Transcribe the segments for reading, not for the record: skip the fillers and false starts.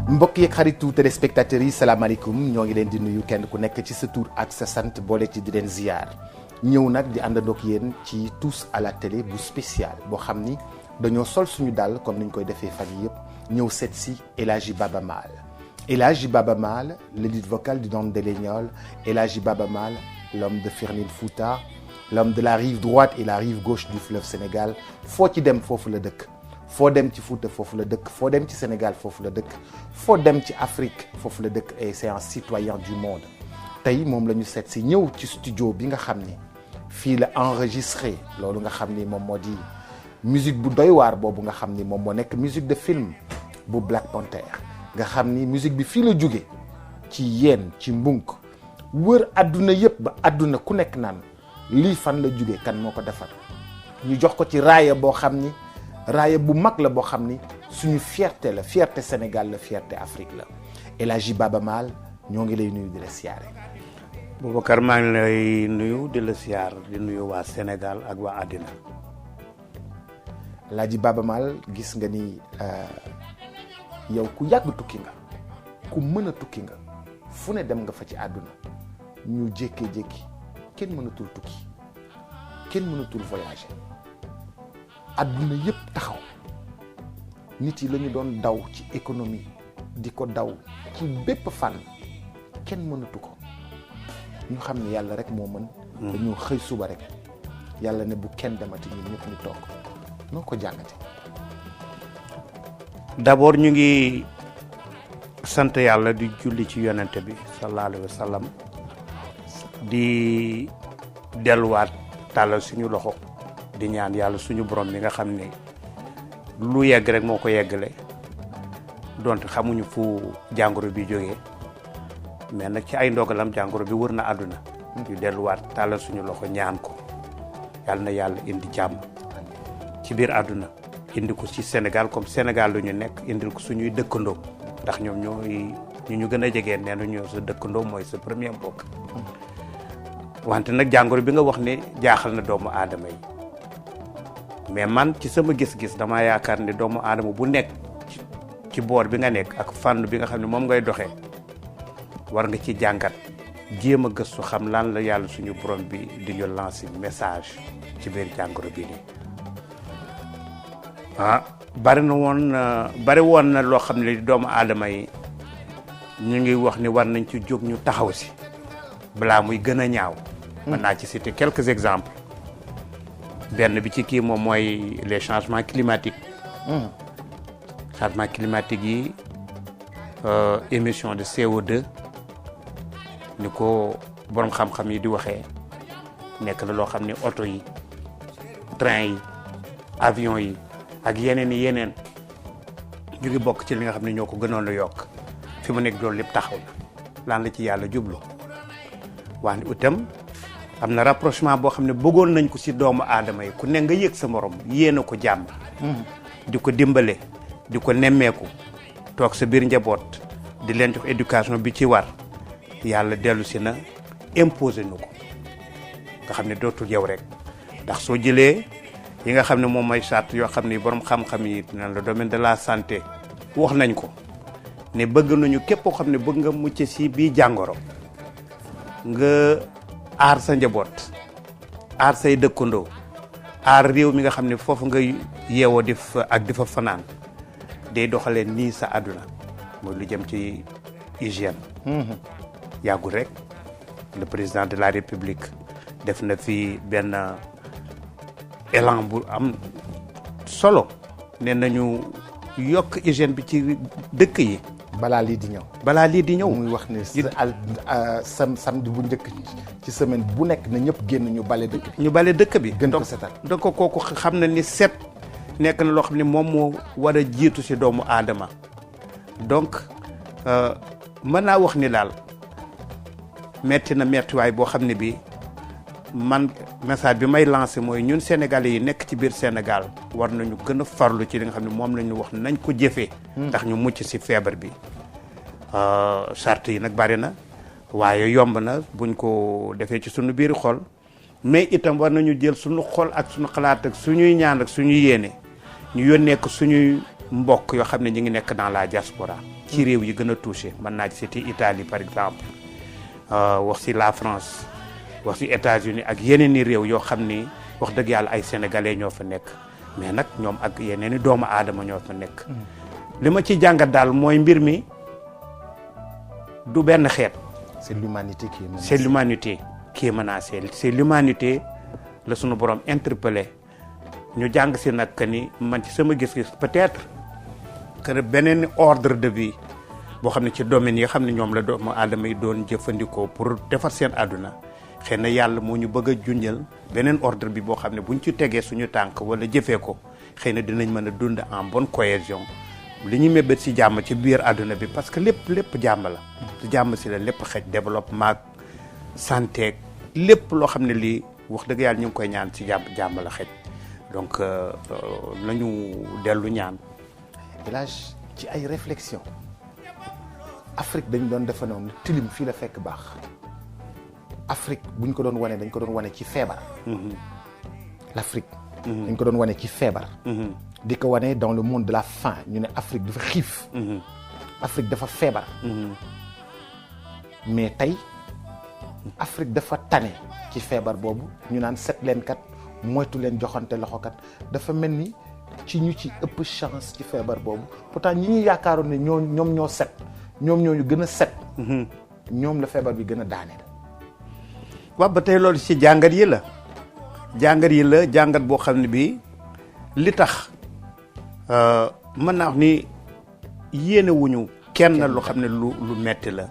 mbokk yeeg xaritu téléspectateurs yi salaamaaleykum ñoo ngi leen di nuyu kenn ku nekk ci sa tur ak sa sant boole ci di leen ziar ñëw nag di àndandoog yéen ci tous à la télé bu spécial boo xam ni dañoo sol suñu dàll comme ni ñu koy defee fan yii yëpp ñëw seet si El Hadji Baba Maal. El Hadji Baba Maal le lead vocal du Don de Leñol, El Hadji Baba Maal l'homme de Firnin Fouta, l'homme de la rive droite et la rive gauche du fleuve Sénégal foo ci dem foofu la dëkk. foo dem ci Fouta foofu la dëkk foo dem ci Sénégal foofu la dëkk foo dem ci Afrique foofu la dëkk et c'est un citoyen du monde tey moom la ñu seet si ñëw ci studio bi nga xam ni fii la enregistré loolu nga xam ni moom moo di musique bu doy waar boobu nga xam ni moom moo nekk musique de film bu Black Panther nga xam ni musique bi fii la jóge ci yéen ci mbunk wër adduna yëpp ba adduna ku nekk naan lii fan la jóge kan moo ko defar ñu jox ko ci raaya boo xam ni raaya bu mag la boo xam ni suñu fierté la fierté Sénégal la fierté Afrique la El Hadji Baba Maal ñoo ngi lay nuyu di la siyaare. Boubacar maa ngi lay nuyu di la siyaar di nuyu waa Sénégal ak waa àddina. El Hadji Baba Maal gis nga ni yow ku yàgg tukki nga ku mën a tukki nga fu ne dem nga fa ci àdduna ñu jékkee-jékki kenn mënatul tukki kenn mënatul voyager. adduna yëpp taxaw nit yi la ñu doon daw ci économie di ko daw ci bépp fànn kenn mënatu ko ñu xam ne yàlla rek moo mën. dañoo xëy suba rek yàlla ne bu kenn demati ñun ñëpp ñu toog noo ko jàngate. d'abord ñu ngi sant yàlla di julli ci yonente bi sallallahu alayhi wa sallam di delluwaat tàllal suñu loxo. di ñaan yàlla suñu borom bi nga xam ne lu yegg rek moo ko yeggale donte xamuñu fu jàngoro bi jógee mais nag ci ay ndogalam jàngoro bi wër na àdduna ñu delluwaat tàllal suñu loxo ñaan ko yàlla na yàlla indi jàmm ci biir àdduna indi ko ci Sénégal comme Sénégal lu ñu nekk indil ko suñuy dëkkandoo ndax ñoom ñooy ñu gën a jegeen nee na ñoo sa dëkkandoo mooy sa premier mbokk wante nag jàngoro bi nga wax ne jaaxal na doomu aadama yi mais man ci sama gis-gis dama yaakaar ne doomu aadama bu nekk ci boor bi nga nekk ak fànn bi nga xam ne moom ngay doxee war nga ci jàngat jéem a gëstu xam lan la yàlla suñu borom bi di ñu lancer message ci biir jàngoro bi nii. bari woon na loo xam ne doomu aadama yi ñu ngi wax ni war nañ ci jóg ñu taxaw si balaa muy gën a ñaaw. mën naa ci citer quelques exemples. benn bi ci kii moom mooy les changements climatiques. changement climatique yi émission de CO2 ni ko borom xam-xam yi di waxee nekk na loo xam ne oto yi train yi avion yi ak yeneen i yeneen ñu ngi bokk ci li nga xam ne ñoo ko gënoon a yokk fi mu nekk loolu lépp taxaw na lan la ci yàlla jublu wante itam am na rapprochement boo xam ne bëggoon nañ ko ci doomu aadama yi ku ne nga yëg sa morom yéene ko jàmm. di ko dimbale di ko nemmeeku toog sa biir njaboot di leen jox éducation bi ci war yàlla dellu si na imposé nu ko nga xam ne dootul yow rek ndax soo jëlee yi nga xam ne moom mooy charte yoo xam ne borom xam-xam yi dans le domaine de la santé wax nañ ko ne bëgg nañu képp koo xam ne bëgg nga mucc ci bii jàngoro nga aar sa njaboot aar say dëkkandoo aar réew mi nga xam ne foofu nga yeewoo di fa fanaan day doxalee nii sa àdduna mooy lu jëm ci hygiène. yàggul rek le président de la république def na fi benn élan bu am solo ne nañu yokk hygiène bi ci dëkk yi. balaa lii di ñëw. muy wax ne samedi bu njëkk ci semaine bu nekk na ñëpp génn ñu bale dëkk bi. gën ko setal donc kooku xam na ni set nekk na loo xam ne moom moo war a jiitu ci doomu aadama donc mën naa wax ni daal metti na mettiwaay boo xam ne bi man message bi may lancé mooy ñun sénégalais yi nekk ci biir Sénégal war nañu gën a farlu ci li nga xam ne moom la ñu wax nañ ko jëfee. ndax ñu mucc si feebar bi. charte yi nag bari na waaye yomb na buñ ko defee ci suñu biir xol mais itam war nañu jël suñu xol ak suñu xalaat ak suñuy ñaan ak suñuy yéene ñu yónnee ko suñuy mbokk yoo xam ne ñu ngi nekk dans la diaspora. ci réew yi gën a touché mën naa ci citer Italie par exemple wax si la France. wax ci États-Unis ak yeneen i réew yoo xam ni wax dëgg yàlla ay sénégalais ñoo fa nekk mais nag ñoom ak yeneen i doomu aadama ñoo fa nekk. li ma ci jàngat daal mooy mbir mi du benn xeet. c'est l'humanité qui est menacée. c'est l'humanité qui est menacée. C'est l'humanité la sunu borom interpellé ñu jàng si nag que ni man ci sama gis-gis peut-être que beneen ordre de vie boo xam ne ci domaine yi nga xam ne ñoom la doomu aadama yi doon jëfandikoo pour defar seen àdduna. xëy na yàlla moo ñu bëgg a junjal beneen ordre bi boo xam ne buñ ci tegee suñu tànk wala jëfee ko xëy na dinañ mën a dund en bonne cohésion li ñu mébét si jàmm ci biir àdduna bi parce que lépp jàmm la. ci jàmm si la lépp xëj développement santé lépp loo xam ne lii wax dëgg yàlla ñu ngi koy ñaan ci jàmm la xëj donc nañu dellu ñaan. Elhadj ci ay réflexion Afrique dañ doon defe noonu tilim fii la fekk baax. Afrique buñ ko doon wane dañ ko doon wane ci feebar. L'Afrique. dañ ko doon wane ci feebar. di ko wane dans le monde de la faim ñu ne Afrique dafa xiif. Afrique dafa feebar. mais tey Afrique dafa tane ci feebar boobu ñu naan set leen kat moytu leen joxante loxo kat dafa mel ni ci ñu ci ëpp chance ci feebar boobu pourtant ñi ñu yaakaaroon ne ñoom ñoo set ñoom ñoo ñu gën a set. ñoom la feebar bi gën a daaneel. waaw ba tey loolu ci jàngat yi la jàngat boo xam ne bii li tax mën naa wax ni yéene wuñu kenn lu xam ne lu metti la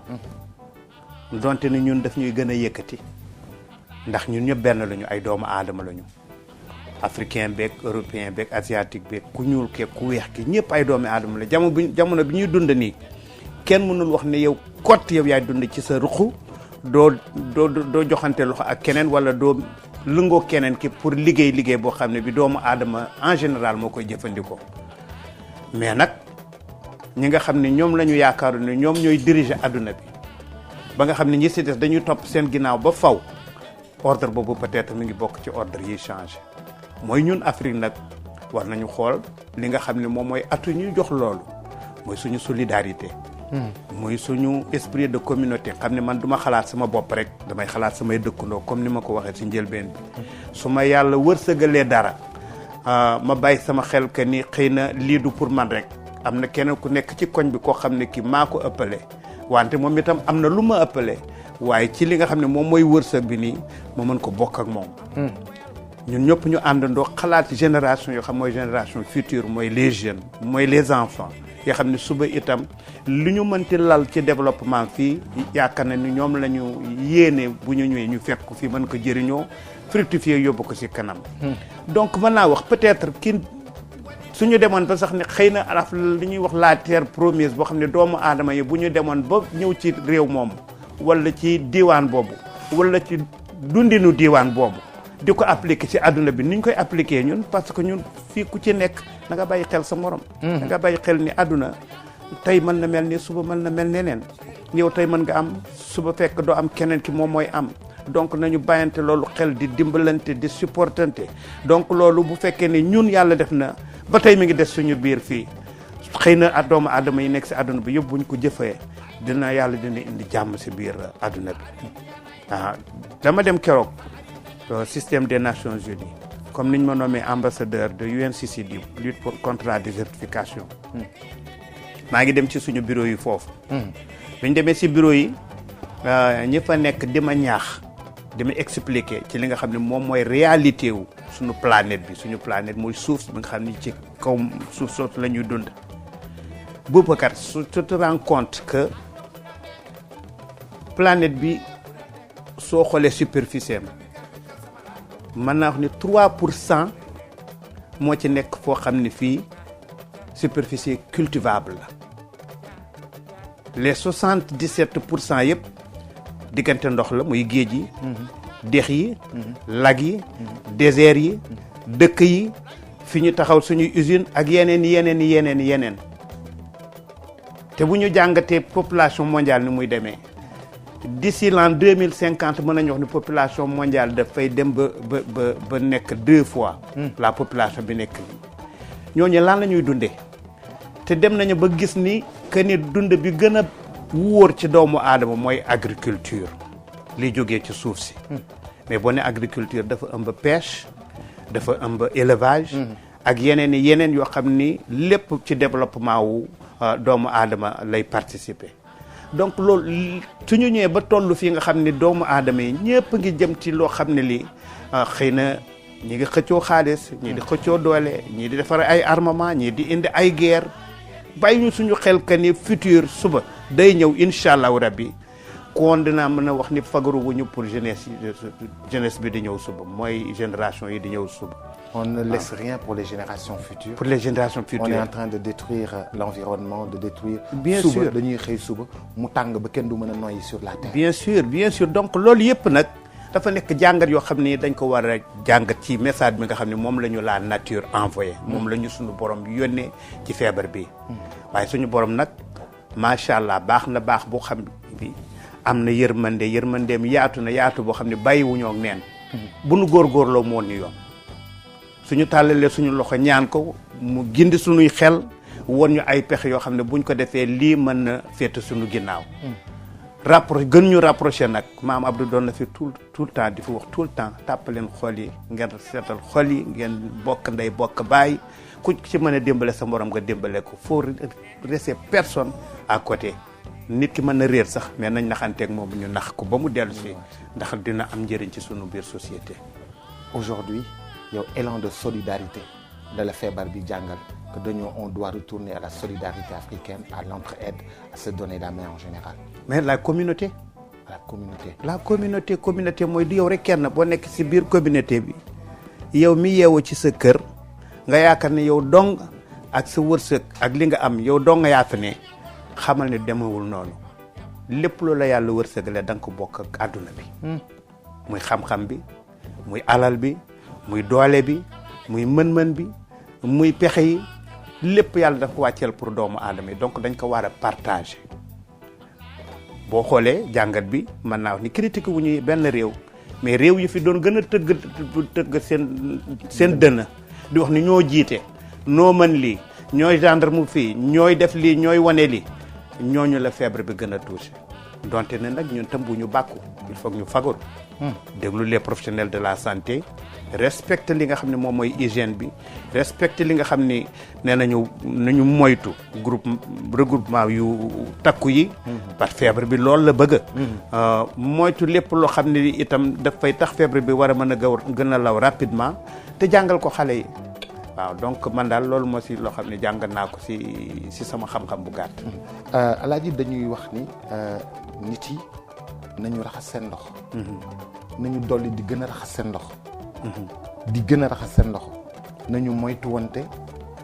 donte ni ñun daf ñuy gën a yëkkati ndax ñun ñëpp benn lañu ay doomu aadama lañu africain beeg européen beeg asiatique beeg ku ñuul ke ku weex ki ñëpp ay doomu aadama la jamono bi ñuy dund nii kenn mënul wax ne yow kott yow yaay dund ci sa ruqu doo joxante loxo ak keneen wala doo lëngoo keneen ki pour liggéey boo xam ne bi doomu aadama en général moo koy jëfandikoo mais nag ñi nga xam ne ñoom la ñu yaakaaru ne ñoom ñooy diriger adduna bi ba nga xam ne ñi si des dañuy topp seen ginnaaw ba faw ordre boobu peut-être mi ngi bokk ci ordre yi changé mooy ñun Afrique nag war nañu xool li nga xam ne moom mooy atu ñuy jox loolu mooy suñu solidarité muy suñu esprit de communauté xam ne man du ma xalaat sama bopp rek damay xalaat samay dëkkandoo comme ni ma ko waxee ci njëlbeen bi su ma yàlla wërsëgalee dara ma bàyyi sama xel que ni xëy na lii du pour man rek am na keneen ku nekk ci koñ bi koo xam ne ki maa ko ëppale wante moom itam am na lu ma ëppale waaye ci li nga xam ne moom mooy wërsëg bi nii ma mën ko bokk ak moom ñun ñëpp ñu àndandoo xalaat génération yoo xam mooy génération future mooy les jeunes mooy les enfants yoo xam ne suba itam lu ñu mënti lal ci développement fii yaakaar na ni ñoom la ñu yéene bu ñu ñëwee ñu fekk fii mën ko jëriñoo fructifier yóbbu ko ci kanam donc mën naa wax peut-être ki suñu demoon ba sax ne xëy na araf li ñuy wax la terre promise boo xam ne doomu aadama yi bu ñu demoon ba ñëw ci réew moom wala ci diiwaan boobu wala ci dundinu diiwaan boobu di ko appliquer ci àdduna bi ni ñu koy appliquer ñun parce que ñun fii ku ci nekk da nga bàyyi xel sa morom da nga bàyyi xel ni àdduna tey mën na mel ni suba mën na mel neneen yow tey mën nga am suba fekk doo am keneen ki moom mooy am donc nañu bàyyante loolu xel di dimbalante di supportante donc loolu bu fekkee ne ñun yàlla def na ba tey mi ngi des suñu biir fii xëy na doomu aadama yi nekk si àdduna bi yëpp buñ ko jëfee dina yàlla dina indi jàmm si biir àdduna bi dama dem keroog système des Nations Unies comme niñ ma nommé ambassadeur de UNCCD lutte contre la désertification maa ngi dem ci suñu bureau yi foofu biñ demee si bureau yi ñi fa nekk di ma ñaax di ma expliquer ci li nga xam ne moom mooy réalité wu suñu planète bi suñu planète mooy suuf bi nga xam ne ci kaw suuf soosu la ñuy dund Boubacar tu te rends compte que planète bi soo xoolee superficie mën naa wax ni 3% moo ci nekk foo xam ne fii superficie cultivable la les 77% yëpp diggante ndox la muy géej yi dex yi lag yi désert yi dëkk yi fi ñu taxaw suñuy usine ak yeneen te bu ñu jàngatee population mondiale ni muy demee d'ici l'an 2050 mën nañu wax ni population mondiale dafay dem ba nekk 2 fois la population bi nekk nii ñooñu lan la ñuy dundee te dem nañu ba gis ni que ni dund bi gën a wóor ci doomu aadama mooy agriculture li jógee ci suuf si mais boo ne agriculture dafa ëmb pêche dafa ëmb élevage ak yeneen yoo xam ni lépp ci développement wu doomu aadama lay participer donc loolu su ñu ñëwee ba toll fii nga xam ni doomu aadama yi ñëpp ngi jëm ci loo xam ne lii xëy na ñi ngi xëccoo xaalis ñii di xëccoo doole ñii di defar ay armement ñii di indi ay guerre bàyyi ñu suñu xel que ni futur suba day ñëw incha allahu rabbi kon dinaa mën a wax ni fagaru wuñu pour jeunesse bi di ñëw suba mooy génération yi di ñëw suba. On ne laisse rien pour les générations futures. Pour les générations futures. On est en train de détruire l'environnement, de détruire. Bien sûr suba dañuy xëy suba mu tàng ba kenn du mën a noyyi sur la terre. Bien sûr donc loolu yëpp nag dafa nekk jàngat yoo xam ni dañ ko war a jàngat ci message bi nga xam ne moom la ñu la nature envoyé. moom la ñu suñu borom yónnee ci feebar bi. waaye suñu borom nag macha allah baax na baax boo xam bi am na yërmandeem yaatu na yaatu boo xam ne bàyyiwuñoo ak neen. bu nu góorgóorloo moo ni yoon. suñu tàllalee suñu loxo ñaan ko mu gindi suñuy xel woon ñu ay pexe yoo xam ne buñ ko defee lii mën na féete suñu ginnaaw. gën ñu rapproché nag maam Abdou doon na fi tout le temps di fi wax tout le temps tàppaleen xol yi ngeen seetal xol yi ngeen bokk ndey bokk baay ku ci mën a dimbale sa morom nga dimbale ko faut laisser personne à côté. nit ki mën na réer sax mais nañ naxanteeg moom ñu nax ko ba mu dellu si ndax dina am njëriñ ci sunu biir société. Aujourd'hui yow élan de solidarité de la feebar bi jàngal que dañoo on doit retourner à la solidarité africaine, à l'entraide, à se donner la main en général. Mais la communauté. La communauté mooy du yow rek kenn boo nekk ci biir communauté bi yow mi yeewoo ci sa kër nga yaakaar ne yow dong ak sa wërsëg ak li nga am yow dong nga yaatu ne xamal ne demewul noonu lépp lu la yàlla wërsëgale da nga ko bokk ak àdduna bi. muy xam-xam bi muy alal bi muy doole bi muy mën-mën bi muy pexe yi lépp yàlla dafa wàcceel pour doomu aadama yi donc dañ ko war a partager. boo xoolee jàngat bi mën naa wax ni critique wu ñuy benn réew mais réew yi fi doon gën a tëgg seen dënn di wax ni ñoo jiite noo mën lii ñooy gendarme fii ñooy def lii ñooy wane lii ñooñu la feebar bi gën a touché donte ne nag ñun tam bu ñu bàkku il faut que ñu fagaru déglu les professionnels de la santé respecte li nga xam ne moom mooy hygiène bi respecte li nga xam ni nee nañu moytu regroupement yu takku yi parce que feebar bi loolu la bëgg moytu lépp loo xam ne itam dafay tax feebar bi war a mën a gën a law rapidement te jàngal ko xale yi waaw donc man daal loolu moo si loo xam ne jàng naa ko si sama xam-xam bu gàtt. Alaaji dañuy wax ni nit yi nañu raxas seen ndox. nañu dolli di gën a raxas seen ndox. di gën a raxas seen ndox nañu moytu wante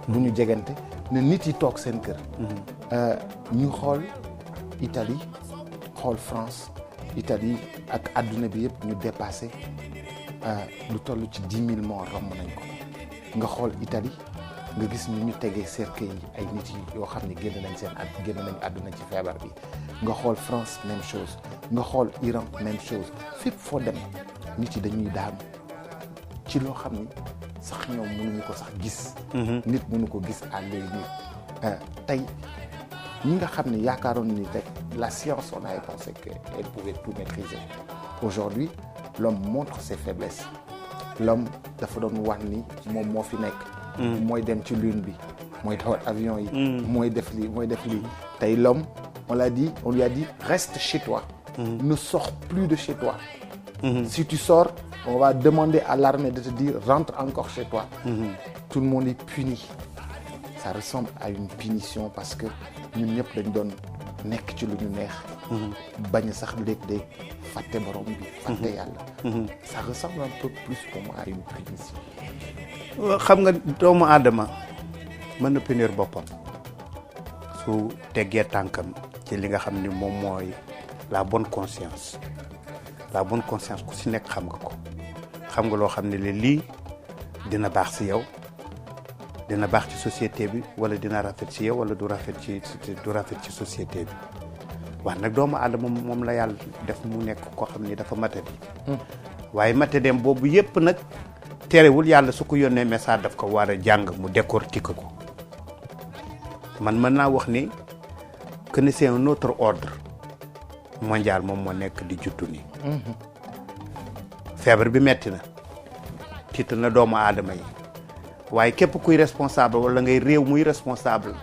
bu ñu jegante ne nit yi toog seen kër. ñu xool Italie xool France Italie ak adduna bi yëpp ñu dépassé lu toll ci 10 000 morts romb nañ ko. nga xool Italie nga gis ni ñu tegee cercueil yi ay nit yi yoo xam ne génn nañ àdduna ci feebar bi nga xool France même chose nga xool Iran même chose fépp foo dem nit yi dañuy daanu ci loo xam ni sax ñoom mënuñu ko sax gis. nit mënu ko gis à l'œil nu tey ñi nga xam ne yaakaaroon ni rek la science on avait pensé qu'elle pouvait tout maîtriser aujourd'hui l'homme montre ses faiblesses. L'homme dafa doon wax ni moom moo fi nekk. mooy dem ci lune bi mooy dawal avion yi. mooy def lii tey l'homme on lui a dit reste chez toi. ne sors plus de chez toi. si tu sors on va demander à l'armée de te dire rentre encore chez toi. tout le monde est puni. ça ressemble à une punition parce que ñun ñëpp dañ doon nekk ci lu ñu neex. bañ sax léeg-léeg fàtte borom bi fàtte yàlla. ça ressemble un peu plus pour moi à une punition. xam nga doomu aadama mën na punir boppam su teggee tànkam ci li nga xam ni moom mooy la bonne conscience ku si nekk xam nga ko xam nga loo xam ne lii dina baax si yow dina baax ci société bi wala dina rafet ci yow wala du rafet ci société bi wax nag doomu aadama moom la yàlla def mu nekk koo xam ni dafa matadi waaye matadeem boobu yépp nag terewul yàlla su ko yónnee message daf ko war a jàng mu décortiquer ko man mën naa wax ni que ni c'est un autre ordre mondial moom moo nekk di juttu ni feebar bi metti na tiital na doomu aadama yi waaye képp kuy responsable wala ngay réew muy responsable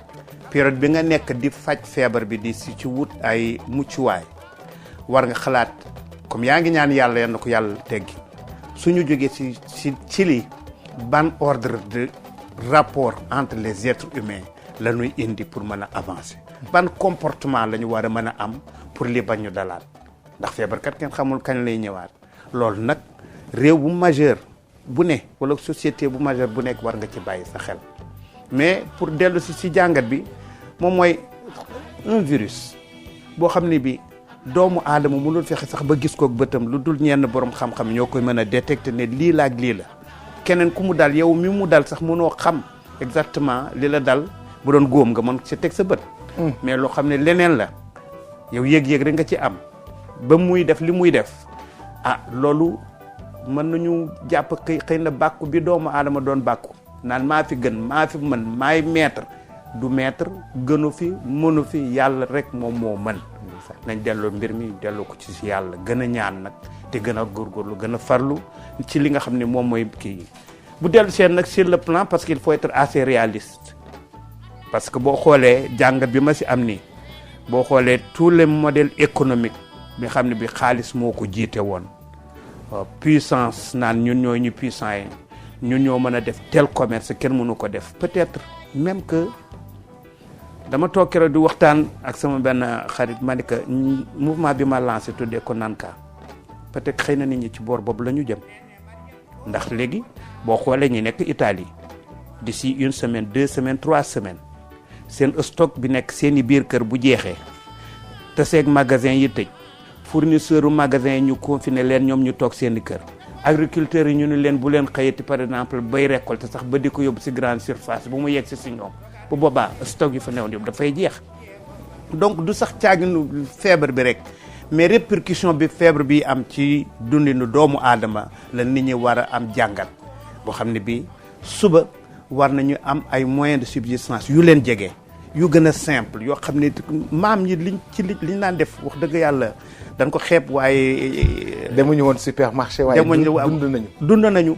période bi nga nekk di faj feebar bi di si ci wut ay muccuwaay war nga xalaat comme yaa ngi ñaan yàlla yal na ko yàlla teggi suñu jógee ci lii ban ordre de rapport entre les êtres humains la ñuy indi pour mën a avancer ban comportement la ñu war a mën a am pour li bañ ñu dalaat ndax feebar kat kenn xamul kañ lay ñëwaat loolu nag réew bu majeur bu ne wala société bu majeur bu nekk war nga ci bàyyi sa xel mais pour dellu si jàngat bi moom mooy un virus boo xam ne bi doomu aadama mënul fexe sax ba gis kook bëtam lu dul ñenn borom xam-xam ñoo koy mën a détecter ne lii la ak lii la keneen ku mu dal yow mi mu dal sax mënoo xam exactement li la dal bu doon góom nga mën ci teg sa bët mais loo xam ne leneen la yow yëg-yëg rek nga ci am ba muy def li muy def loolu mën nañu jàpp xëy na bàkku bi doomu aadama doon bàkku naan maa fi gën maa fi mën maay maître du maître gënu fi mënu fi yàlla rek moom moo mën nañ delloo mbir mi delloo ko ci yàlla gën a ñaan nag te gën a góorgóorlu gën a farlu ci li nga xam ne moom mooy kii bu dellu seen nag sur le plan parce qu'il faut être assez réaliste parce que boo xoolee jàngat bi ma si am nii boo xoolee tous les modèles économiques bi xam ne bi xaalis moo ko jiite woon puissance naan ñun ñoo ñu puissant yi ñun ñoo mën a def tel commerce kenn mënu ko def peut-être même que dama toog keroog di waxtaan ak sama benn xarit ma ne que mouvement bi ma lancé tuddee ko Nanka peut-être xëy na nit ñi ci boor boobu la ñu jëm ndax léegi boo xoolee ñi nekk Italie d'ici 1 semaine 2 semaines 3 semaines seen stock bi nekk seen i biir kër bu jeexee te seeg magasin yi tëj fournisseur u magasin yi ñu confiné leen ñoom ñu toog seen i kër agriculteurs yi ñu ne leen bu leen xëyati par exemple bay récolte sax ba di ko yóbbu si grande surface bu mu yegg si ñoom bu boobaa stock yi fa newoon yëpp dafay jeex donc du sax caaginu feebar bi rek mais répercussion bi feebar bi am ci dundinu doomu aadama la nit ñi war a am jàngat boo xam ne bii suba war nañu am ay moyens de subsistance yu leen jege yu gën a simple yoo xam ne maam ñi liñ naan def wax dëgg yàlla dañ ko xeeb waaye. demuñu woon supermarché waaye dund nañu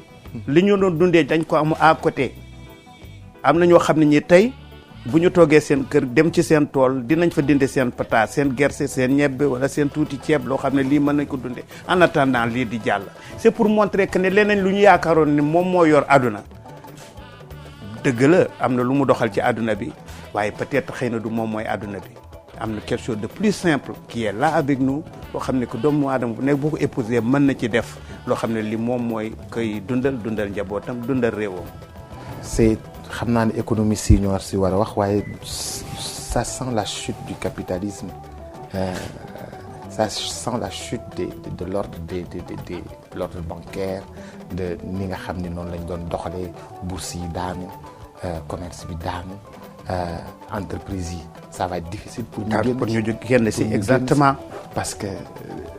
li ñu doon dundee dañ ko am à côté am na ñoo xam ne ñi tey bu ñu toogee seen kër dem ci seen tool dinañ fa dinde seen pataas seen gerte seen ñebbe wala seen tuuti ceeb loo xam ne lii mën nañ ko dundee en attendant lii di jàll. c'est pour montrer que ne leneen lu ñu yaakaaroon ni moom moo yor àdduna dëgg la am na lu mu doxal ci àdduna bi waaye peut-être xëy na du moom mooy àdduna bi am na quelque chose de plus simple qui est là avec nous loo xam ne que doomu aadama bu nekk boo ko épousé mën na ci def loo xam ne li moom mooy koy dundal njabootam dundal réewam. c'est xam naa ne économiste yi ñoo si war a wax waaye ça sent la chute du capitalisme ça sent la chute de l'ordre de l'ordre bancaire de ni nga xam ne noonu lañ doon doxalee bourse yi daanu commerce bi daanu entreprise yi ça va être difficile pour ñu génn si exactement parce que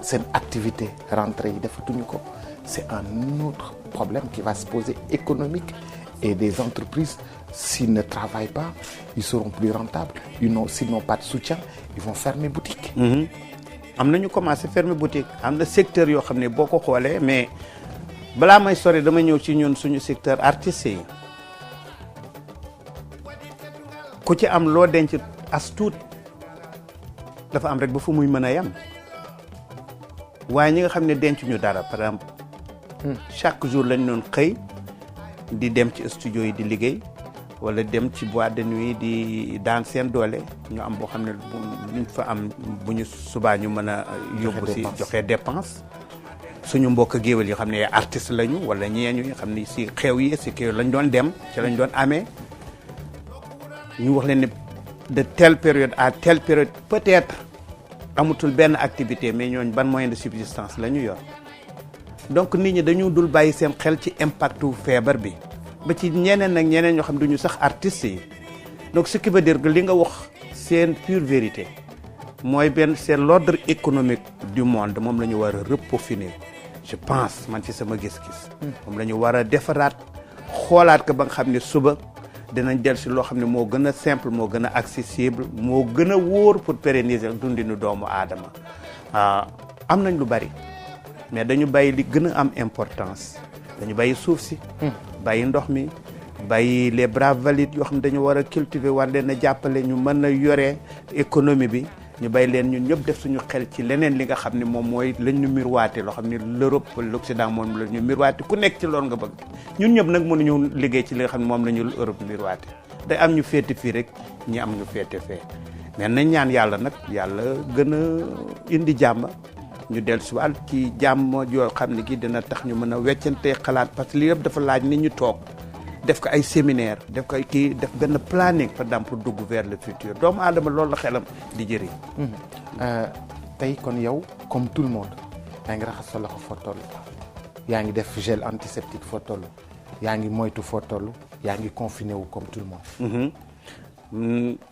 seen activité rentrée yi defatuñu ko c'est un autre problème qui va se poser économique et des entreprises s'ils ne travaillent pas ils seront plus rentables s'ils n'ont pas de soutien ils vont fermer boutique. am na ñu commencé fermer boutique am na secteur yoo xam ne boo ko xoolee mais balaa may sori dama ñëw ci ñun suñu secteur artistes yi ku ci am loo denc as tuut dafa am rek ba fu muy mën a yem waaye ñi nga xam ne denc ñu dara par exemple chaque jour lañ doon xëy di dem ci studio yi di liggéey wala dem ci boîte de nuit di daan seen doole ñu am boo xam ne luñ fa am bu ñu subaa ñu mën a yóbbu si joxe dépense suñu mbokk géwél yi xam ne artiste lañu wala ñeeñu yi xam ne si xew yi si xew lañ doon dem ci lañ doon amee ñu wax leen ne de telle période à telle période peut-être amatul benn activité mais ñooñ ban moyen de subsistance la ñu yor donc nit ñi dañu dul bàyyi seen xel ci impactu feebar bi ba ci ñeneen ak ñeneen ñoo xam duñu sax artistes yi donc ce qui veut dire que li nga wax c'est une pure vérité mooy benn c'est l'ordre économique du monde moom la ñu war a repeaufiner je pense man ci sama gis-gis moom la ñu war a defaraat xoolaat ko ba nga xam ne suba dinañ del si loo xam ne moo gën a simple moo gën a accessible moo gën a wóor pour pérenniser dundinu doomu aadama am nañ lu bari mais dañu bàyyi li gën a am importance dañu bàyyi suuf si bàyyi ndox mi bàyyi les braves valides yoo xam ne dañu war a cultiver war leen a jàppale ñu mën a yore économie bi ñu bàyyi leen ñun ñëpp def suñu xel ci leneen li nga xam ne moom mooy lañ ñu miroité loo xam ne l'Europe l'Occident moom la ñu miroité ku nekk ci loolu nga bëgg ñun ñëpp nag mënuñu liggéey ci li nga xam ne moom la ñu Europe miroité day am ñu féete fii rek ñi am ñu féete fee mais nañ ñaan yàlla nag yàlla gën a indi jàmm ñu dellusiwaat ci jàmm yoo xam ne ki dina tax ñu mën a weccante xalaat parce que li yëpp dafa laaj nit ñu toog def ko ay séminaire def ko ay kii def benn planning par exemple pour dugg vers le futur doomu aadama loolu la xelam di jëriñ. tey kon yow comme tout le monde yaa ngi raxas sa loxo foo toll yaa ngi def gel antiseptique foo toll yaa ngi moytu foo toll yaa ngi confiné wu comme tout le monde.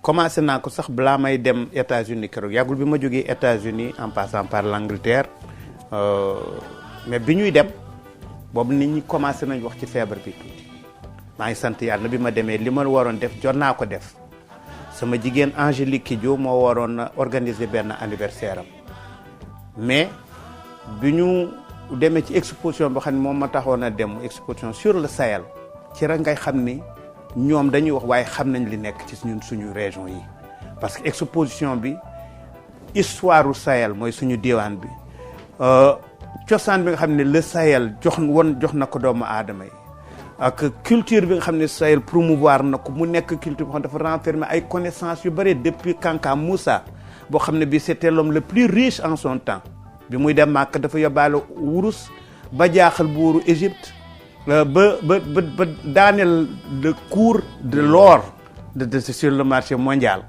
Commencé naa ko sax balaa may dem États-Unis keroog yàggul bi ma jógee États-Unis en passant par l'Angleterre mais bi ñuy dem boobu nit ñi commencé nañ wax ci feebar bi tuuti maa ngi sant yàlla bi ma demee li ma waroon def jot naa ko def sama jigéen Angélique Kidjo moo waroon organiser benn anniversaire am mais bi ñu demee ci exposition boo xam ne moom ma taxoon a dem exposition sur le Sahel ci rek ngay xam ni ñoom dañuy wax waaye xam nañ li nekk ci ñun suñu région yi parce que exposition bi histoire u Sahel mooy suñu diwaan bi cosaan bi nga xam ne le Sahel jox na ko doomu aadama yi ak culture bi nga xam ne Sahel promouvoir na ko mu nekk culture boo xam ne dafa renfermer ay connaissances yu bëri depuis Kanka Moussa boo xam ne bi c'était l'homme le plus riche en son temps bi muy dem Màkka dafa yóbbaale wurus ba jaaxal buuru Égypte ba daaneel le cours de l'or de sur le marché mondial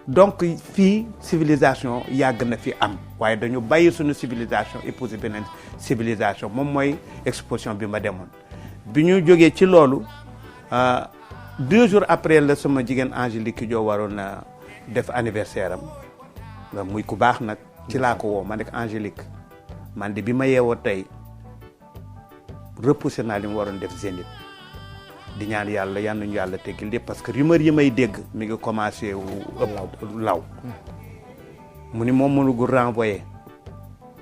donc fii civilisation yàgg na fi am waaye dañu bàyyi suñu civilisation épouser beneen civilisation moom mooy exposition bi ma demoon bi ñu jógee ci loolu 2 jours après la sama jigéen Angélique Kidjo waroon na def anniversaire am muy ku baax nag ci laa ko woo ma nekk Angélique man de bi ma yeewoo tey repoussé naa li mu waroon def Zénith di ñaan yàlla yal nañu yàlla teggil lépp parce que rumeur yi may dégg mi ngi commencé ëpp law mu ni moom mënugul renvoyer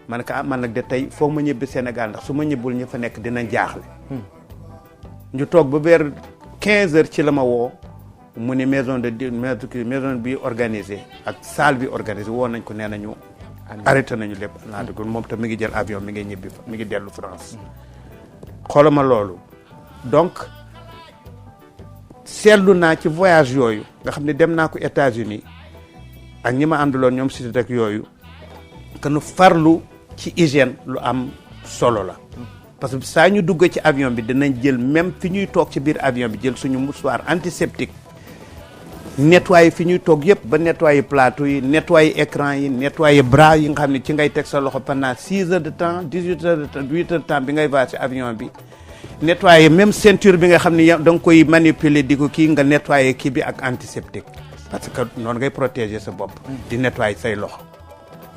man ka man nag de tey foog ma ñibbi Sénégal ndax su ma ñibbul ñu fa nekk dinañ jaaxle ñu toog ba vers 15 heures ci la ma woo mu ni maison bi organisé ak salle bi organisé woo nañ ko nee nañu arrêté nañu lépp naa dugul moom tam mi ngi jël avion mi ngi ñibbi mi ngi dellu France xoolama loolu donc seetlu naa ci voyage yooyu nga xam ne dem naa ko États-Unis ak ñi ma àndaloon ñoom si rek yooyu que nu farlu ci hygiène lu am solo la parce que saa ñu dugg ci avion bi dinañ jël même fi ñuy toog ci biir avion bi jël suñu mouchoir antiseptique nettoyer fi ñuy toog yëpp ba nettoyer plateau yi nettoyer écran yi nettoyer bras yi nga xam ne ci ngay teg sa loxo pendant 6 heures de temps 18 heures de temps 8 heures de temps bi ngay va ci avion bi nettoyer même ceinture bi nga xam ne da nga koy manipuler di ko kii nga nettoyer kii bi ak antiseptique parce que noonu ngay protéger sa bopp di nettoyer say loxo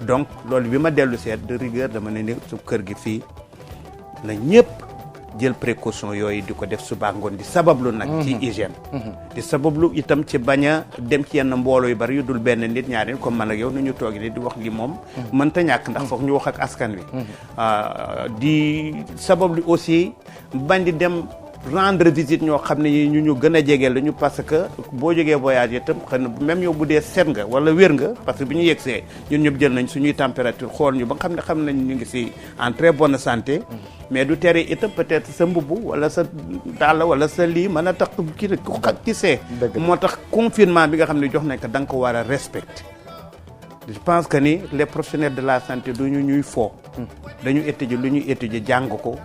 donc loolu bi ma dellu seet de rigueur dama ne ni su kër gi fii na ñëpp jël précaution yooyu di ko def suba ngoon di sabablu nag ci hygiène di sabablu itam ci bañ a dem ci yenn mbooloo yu bari yu dul benn nit ñaari comme man ak yow nu ñu toogi ni di wax li moom mënta ñàkk ndax foog ñu wax ak askan wi di sabablu aussi bañ di dem rendre visite ñoo xam ne ñu gën a jege lañu parce que boo jógee voyage itam xëy na même yow bu dee seet nga wala wér nga parce que bi ñu yegsee ñun ñëpp jël nañ suñuy température xool ñu ba nga xam nañ ñu ngi si en très bonne santé mais du tere itam peut-être sa mbubb wala sa dàll wala sa lii mën a tax kii ku xak ci see moo tax confinement bi nga xam ne jox nañ ko da nga ko war a respecter je pense que ni les professionnels de la santé du ñu ñuy foo dañu étudier lu ñuy étudier jàng ko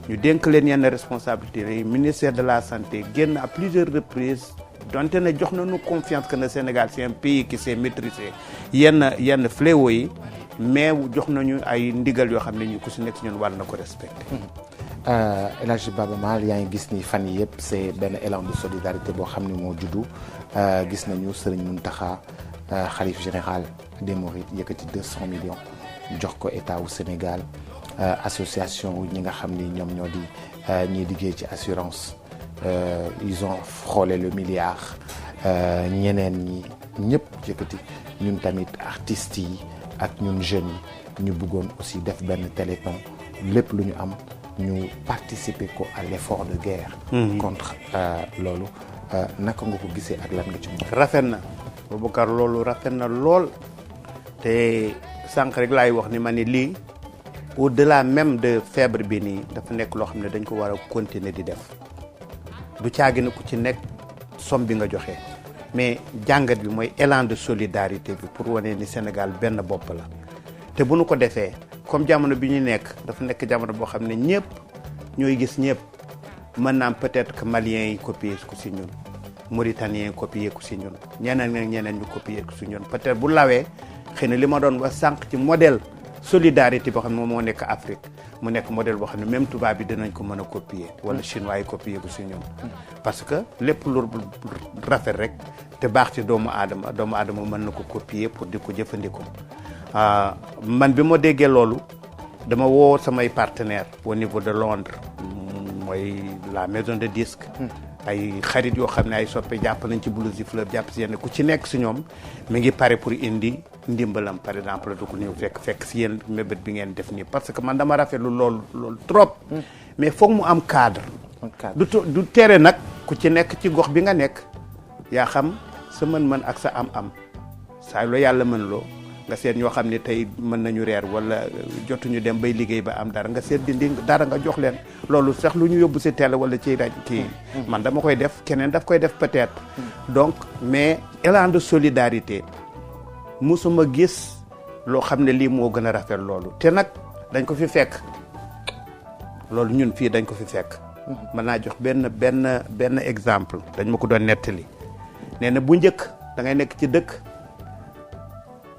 ñu dénk leen yenn responsabilités yi ministère de la santé génn à plusieurs reprises donte ne jox nañu confiance que le Sénégal c'est un pays qui sait maîtriser yenn fléaux yi mais jox nañu ay ndigal yoo xam ne ñu ku si nekk si ñun war na ko respecter. El Hadj Baba Maal yaa ngi gis ni fan yi yëpp c'est benn élan de solidarité boo xam ne moo juddu gis nañu Serigne Mountakha xalif général des Mourides yëkkati 200 millions jox ko état wu Sénégal association wu ñi nga xam ni ñoom ñoo di ñiy liggéey ci assurance ils ont frôlé le milliard ñeneen ñi ñëpp yëkkati ñun tamit artistes yi ak ñun jeunes yi ñu bëggoon aussi def benn téléthon lépp lu ñu am ñu participer ko à l'effort de guerre contre loolu naka nga ko gisee ak lan nga ci mën. rafet na Boubacar loolu rafet na lool te sànq rek laay wax ni ma ni lii au-delà même de feebar bi nii dafa nekk loo xam ne dañ ko war a continuer di def du caagi na ku ci nekk somme bi nga joxe mais jàngat bi mooy élan de solidarité bi pour wane ni Sénégal benn bopp la te bu nu ko defee comme jamono bi ñu nekk dafa nekk jamono boo xam ne ñëpp ñooy gis ñëpp mën naam peut-être que maliens yi copier ku si ñun mauritaniens yi copier ku si ñun ñeneen ak ñeneen ñu copier ku si ñun peut-être bu lawee xëy na li ma doon wax sànq ci modèle solidarité boo xam ne moom moo nekk Afrique mu nekk modèle boo xam ne même tubaab bi dinañ ko mën a copier wala chinois yi copier ku si ñun parce que lépp lu rafet rek te baax ci doomu aadama mën na ko copier pour di ko jëfandikoo man bi ma déggee loolu dama woo samay partenaires au niveau de Londres mooy la maison de disque ay xarit yoo xam ne ay soppe jàpp nañ ci Blues du Fleuve jàpp si yenn ku ci nekk si ñoom mi ngi pare pour indi ndimbalam par exemple du ko ñëw fekk si yéen mébét bi ngeen def nii parce que man dama rafetlu loolu trop mais foog mu am cadre du tere nag ku ci nekk ci gox bi nga nekk yaa xam sa mën-mën ak sa am-am saa loo yàlla mën loo nga seet ñoo xam ne tey mën nañu reer wala jotuñu dem bay liggéey ba am dara nga seet dindi dara nga jox leen loolu sax lu ñu yóbbu si télé wala ci rajo kii man dama koy def keneen daf koy def peut-être donc mais élan de solidarité musuma gis loo xam ne lii moo gën a rafet loolu te nag dañ ko fi fekk loolu ñun fii dañ ko fi fekk mën naa jox benn exemple dañ ma ko doon nettali nee na bu njëkk da ngay nekk ci dëkk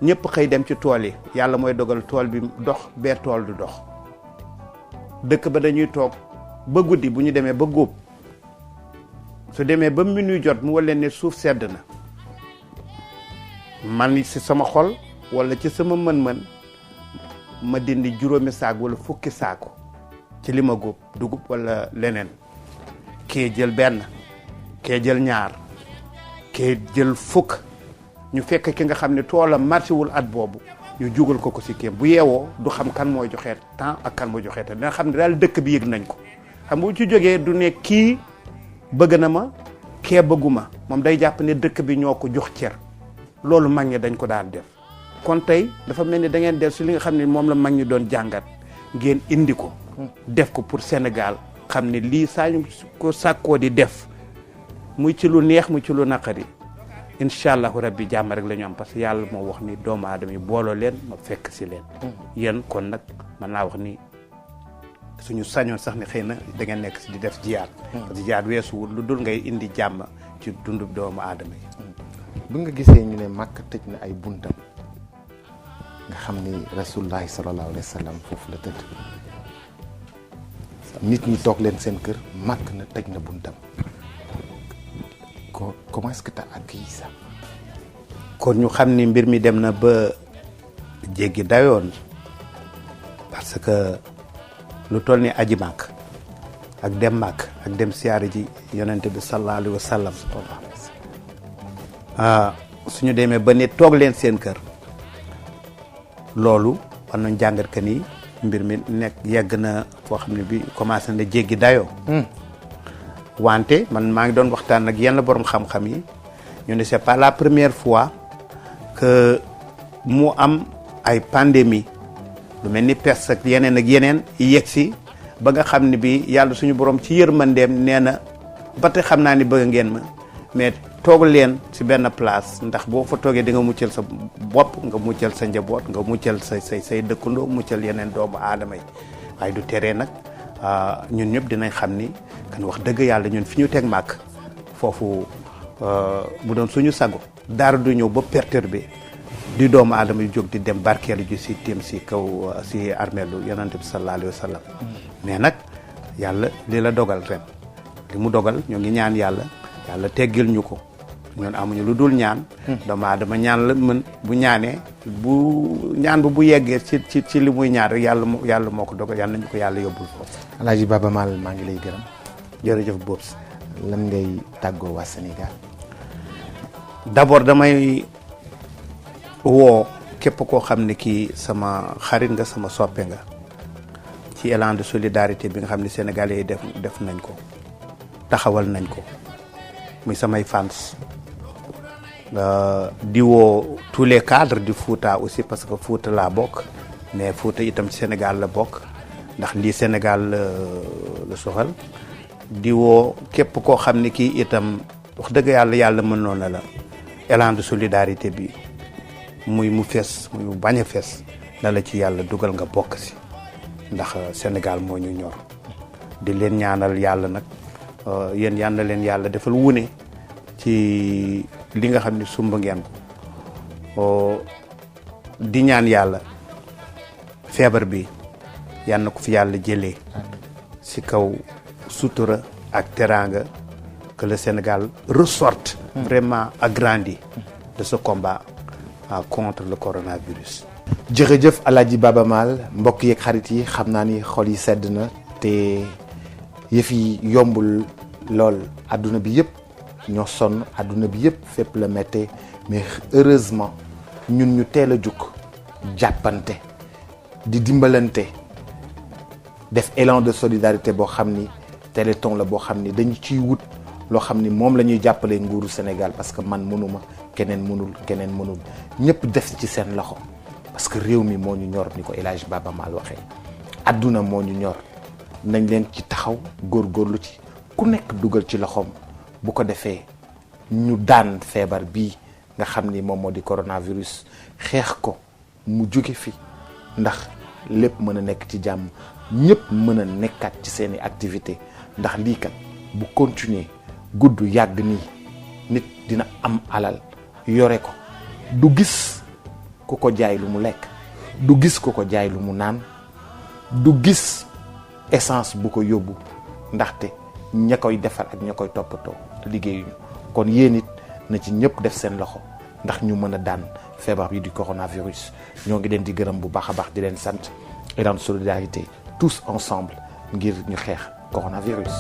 ñëpp xëy dem ci tool yi yàlla mooy dogal tool bi dox bee tool du dox dëkk ba dañuy toog ba guddi bu ñu demee ba góob su demee ba minuit jot mu wala ne suuf sedd na man ci sama xol wala ci sama mën-mën ma dindi juróomi saak wala fukki saaku ci li ma góob dugub wala leneen kee jël benn kee jël ñaar kee jël fukk ñu fekk ki nga xam ne toolam marché wul at boobu ñu jugal ko si kéem bu yeewoo du xam kan mooy joxee temps ak kan mooy joxee temps dina xam ne daal dëkk bi yëg nañ ko xam bu ci jógee du ne kii bëgg na ma kee bëgguma moom day jàpp ne dëkk bi ñoo ko jox cër loolu mag ñi dañ ko daan def kon tey dafa mel ni da ngeen def si li nga xam ne moom la mag ñi doon jàngat ngeen indi ko def ko pour Sénégal xam ne lii saa ñu ko sàkkoo di def muy ci lu neex muy ci lu naqari incha allahu rabbi jàmm rek la ñu am parce que yàlla moo wax ni doomu aadama yi booloo leen ma fekk si leen yéen kon nag mën naa wax ni suñu sañoon sax ni xëy na da ngeen nekk si di def jiyaat parce que jiyaat weesuwul lu dul ngay indi jàmm ci dundu doomu aadama yi bu nga gisee ñu ne Makka tëj na ay buntam nga xam ni rasulullahi sallallahu alayhi wa sallam foofu la tëdd nit ñi toog leen seen kër Makka na tëj na buntam comment est-ce que tu as accueilli ça kon ñu xam ni mbir mi dem na ba jéggi dayoon parce que lu toll ni aji Makka ak dem Makka ak dem siyaare ji yonente bi sallallahu alayhi wa sallam suñu demee ba ne toog leen seen kër loolu war nañ jàngat que ni mbir mi nekk yegg na foo xam ne bi commencé na jéggi dayoo wante man maa ngi doon waxtaan ak yenn borom xam-xam yi ñu ne c'est pas la première fois que mu am ay pandémie lu mel ni peste ak yeneen yegg si ba nga xam ne bi yàlla suñu borom ci yërmandeem nee na ba tey xam naa ni bëgg ngeen ma mais toog leen ci benn place ndax boo fa toogee di nga muccal sa bopp nga muccal sa njaboot nga muccal say dëkkandoo muccal yeneen doomu aadama yi waaye du teree nag ñun ñëpp dinañ xam ni kan wax dëgg yàlla ñun fi ñu teg màkk foofu bu doon suñu sago dara du ñëw ba perturbé di doomu aadama yu jóg di dem barkeelu ji si tim si kaw si armeelu yonante bi sallallahu alayhi wa sallam mais nag yàlla li la dogal ren li mu dogal ñoo ngi ñaan yàlla teggil ñu ko ñun amuñu lu dul ñaan doomu aadama ñaan la mën bu ñaanee bu ñaan bu yeggee ci li muy ñaan rek yàlla moo ko dogal yàlla nañu ko yàlla yóbbul foofu. Alaaji Baba Maal maa ngi lay gërëm. jërëjëf Bobs. lan ngay tàggoo waa Sénégal. d'abord damay woo képp koo xam ne kii sama xarit nga sama soppe nga ci élan de solidarité bi nga xam ne sénégalais yi def nañ ko taxawal nañ ko muy samay fans di woo tous les cadres du Fouta aussi parce que Fouta laa bokk mais Fouta itam ci Sénégal la bokk ndax lii Sénégal la soxal di woo képp koo xam ne kii itam wax dëgg yàlla mën noonu la élan de solidarité bi muy mu fees muy mu bañ a fees na la ci yàlla dugal nga bokk si ndax Sénégal moo ñu ñor di leen ñaanal yàlla nag yéen yal na leen yàlla defal wune ci li nga xam ne sumb ngeen ko di ñaan yàlla feebar bi yal na ko fi yàlla jëlee si kaw sutura ak teraanga que le Sénégal ressorte vraiment agrandi de ce combat contre le coronavirus. jërëjëf Alaaji Baba Maal mbokk yeeg xarit yi xam naa ni xol yi sedd na te yëf yi yombul lool adduna bi yëpp ñoo sonn adduna bi yëpp fépp la méttee mais heureusement ñun ñu teel a jug jàppante di dimbalante def élan de solidarité boo xam ni téléthon la boo xam ni dañu ciy wut loo xam ni moom la ñuy jàppalee nguuru Sénégal parce que man mënuma keneen mënul ñëpp def ci seen loxo parce que réew mi moo ñu ñor ni ko El Hadj Baba Maal waxee adduna moo ñu ñor nañ leen ci taxaw góorgóorlu ci ku nekk dugal ci loxoom bu ko defee ñu daan feebar bii nga xam ni moom moo di coronavirus xeex ko mu jóge fi ndax lépp mën a nekk ci jàmm ñëpp mën a nekkaat ci seeni activité ndax lii kat bu continuer gudd yàgg nii nit dina am alal yore ko du gis ku ko jaay lu mu lekk du gis ku ko jaay lu mu naan du gis essence bu ko yóbbu ndaxte ña koy defar ak ña koy toppatoo liggéeyuñu kon yéen it na ci ñëpp def seen loxo ndax ñu mën a daan feebar bi du coronavirus ñoo ngi leen di gërëm bu baax a baax di leen sant élan de solidarité tous ensemble ngir ñu xeex coronavirus.